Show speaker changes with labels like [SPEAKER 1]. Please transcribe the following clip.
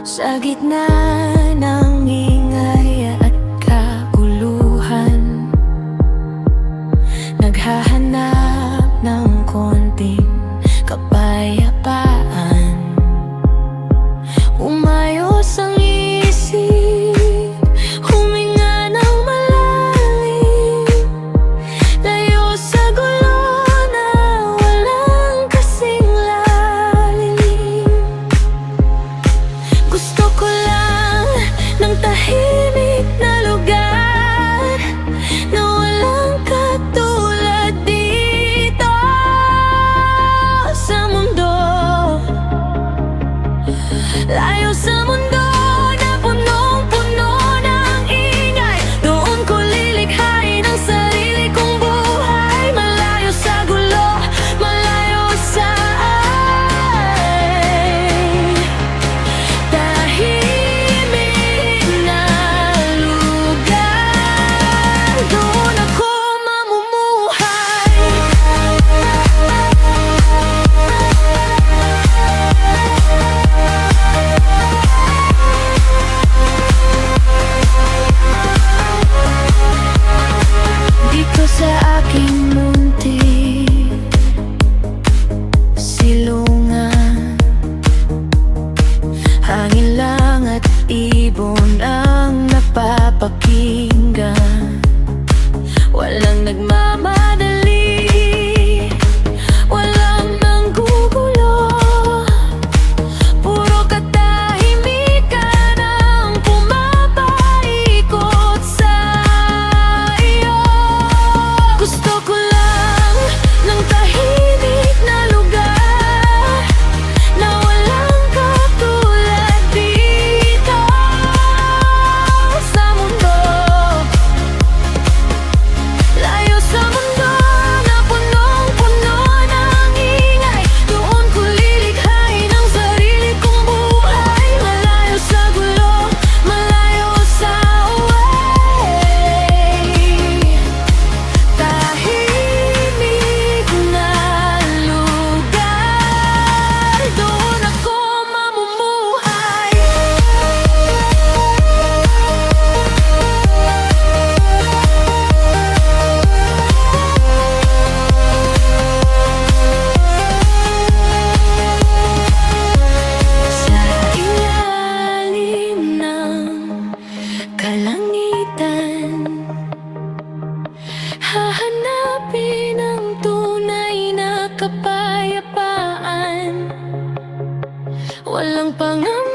[SPEAKER 1] Sa gitna ng ingay at kaguluhan, naghahanap ng konting kapayapaan. Umayos ang isip, huminga ng malalim, layo sa gulo na walang kasing lalim. Gusto ko lang ng tahimik na lugar na walang katulad dito sa mundo. Layo sa mundo na punong-puno ng ingay, doon ko lilikhain ang sarili kong buhay. Malayo sa gulo, malayo sa tahimik na lugar, doon ako mamumuhay. Dito sa aking munting silungan, hangin lang at ibon ang napapakinggan. Walang nagmamadali, walang nanggugulo, puro katahimikan ang pumapaikot sa iyo. Gusto ko lang ng tahimik na lugar na walang katulad dito sa mundo. Layo sa mundo na punong-puno ng ingay, doon ko lilikhain ang sarili kong buhay. Malayo sa gulo, malayo sa tahimik na lugar, doon ako mamumuhay. Sa ilalim ng kalangitan, hahanapin ang tunay na kapayapaan. Walang pangamba,